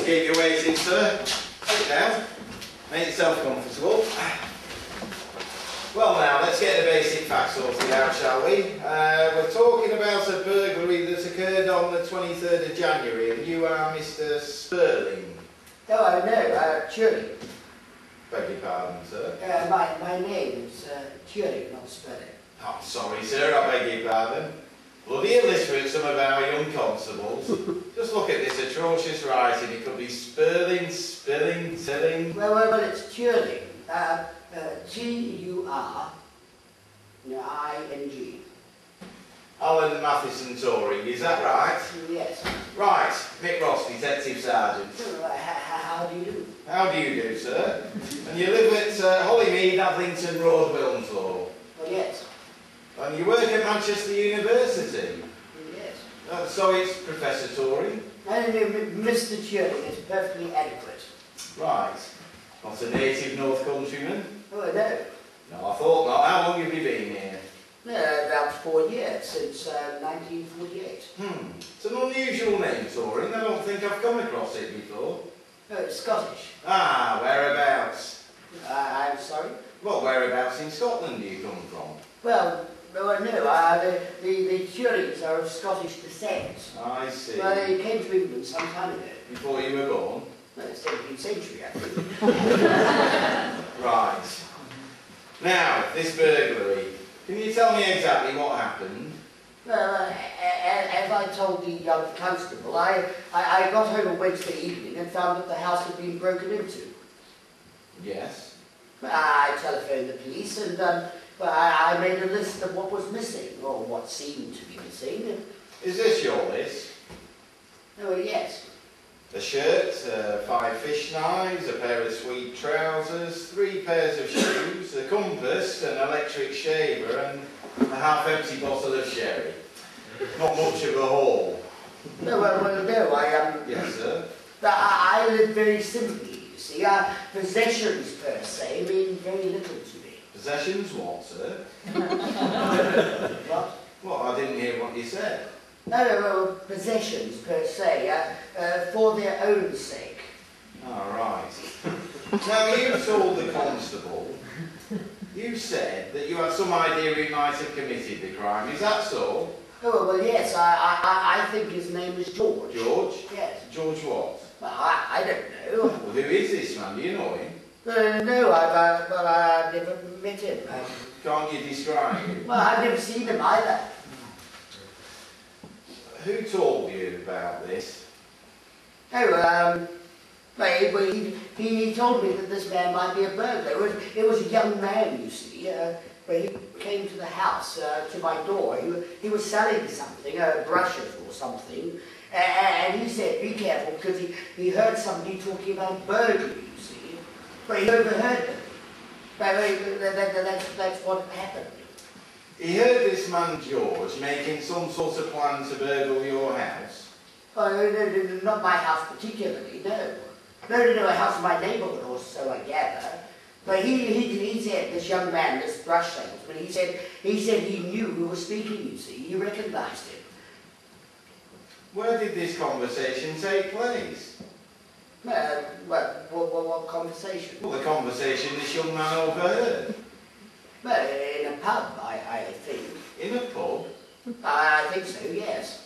keep you waiting, sir. Sit down. Make yourself comfortable. Well now, let's get the basic facts sorted out, shall we? We're talking about a burglary that's occurred on the 23rd of January, and you are Mr. Sperling. Oh, no, Turing. Beg your pardon, sir? My name is Turing, not Sperling. Oh, sorry, sir, I beg your pardon. Bloody illiterate, some of our young constables. Just look at this atrocious writing. It could be Sperling, Spilling, Tilling. Well, it's Turing. Turing. Alan Matheson Turing, is that right? Yes. Right, Mick Ross, Detective Sergeant. How do you do? How do you do, sir? And you live at Hollymead, Adlington Road, Wilmslow. Well, yes. And you work at Manchester University. Yes. So it's Professor Turing? No, Mr. Turing is perfectly adequate. Right. Not a native North Countryman? Oh, no. No, I thought not. How long have you been here? About 4 years, since 1948. It's an unusual name, Turing. I don't think I've come across it before. Oh, it's Scottish. Ah, whereabouts? I'm sorry? Well, whereabouts in Scotland do you come from? Well, no, the Turings are of Scottish descent. I see. Well, they came to England some time ago. Before you were born? No, it's 17th century, I think. Right. Now, this burglary. Can you tell me exactly what happened? Well, as I told the young constable, I got home on Wednesday evening and found that the house had been broken into. Yes. I telephoned the police and I made a list of what was missing, or what seemed to be missing. Is this your list? Oh, yes. A shirt, 5 fish knives, a pair of tweed trousers, 3 pairs of shoes, a compass, an electric shaver and a half-empty bottle of sherry. Not much of a haul. No, no, Yes, sir? I live very simply, you see. Possessions, per se, mean very little to me. Possessions what, sir? What? Well, I didn't hear what you said. No, possessions, per se, for their own sake. All right. Now, you told the constable, you said that you had some idea he might have committed the crime. Is that so? Oh, well, yes, I think his name is George. George? Yes. George what? Well, I don't know. Well, who is this man? Do you know him? No, I've never met him. Can't you describe him? Well, I've never seen him either. Who told you about this? Oh, well, he told me that this man might be a burglar. It was a young man, you see. But he came to the house, to my door. He was selling something, brushes or something. And he said, be careful, because he heard somebody talking about burglary, you see. But he overheard them. But that's what happened. He heard this man George making some sort of plan to burgle your house? Oh, no, not my house particularly, no. No, a house in my neighbourhood or so, I gather. But he said, this young man, this brush salesman, he said he knew who was speaking, you see. He recognised him. Where did this conversation take place? What conversation? Well, the conversation this young man overheard. Well, in a pub, I think. In a pub? I think so, yes.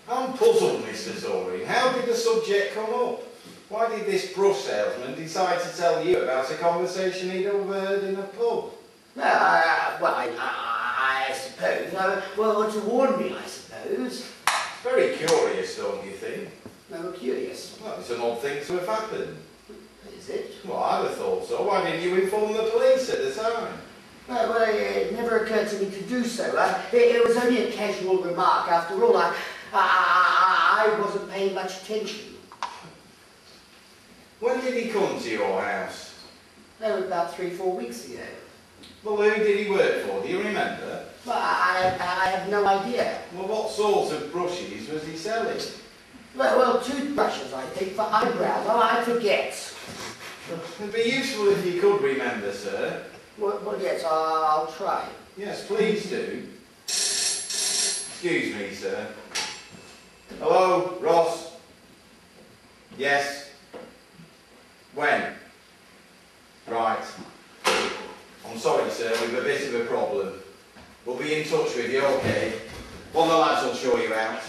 I'm puzzled, Mr. Turing. How did the subject come up? Why did this brush salesman decide to tell you about a conversation he'd overheard in a pub? I suppose. Well, to warn me, I suppose. Very curious, don't you think? No, curious. Well, it's an odd thing to have happened. Is it? Well, I'd have thought so. Why didn't you inform the police at the time? Well, it never occurred to me to do so. It was only a casual remark. After all, I wasn't paying much attention. When did he come to your house? No, about 3-4 weeks ago. Well, who did he work for? Do you remember? Well, I have no idea. Well, what sort of brushes was he selling? Well, toothbrushes, I think, for eyebrows. Oh, I forget. It'd be useful if you could remember, sir. Well, yes, I'll try. Yes, please do. Excuse me, sir. Hello, Ross? Yes? When? Right. I'm sorry, sir, we've a bit of a problem. We'll be in touch with you, okay? One of the lads will show you out.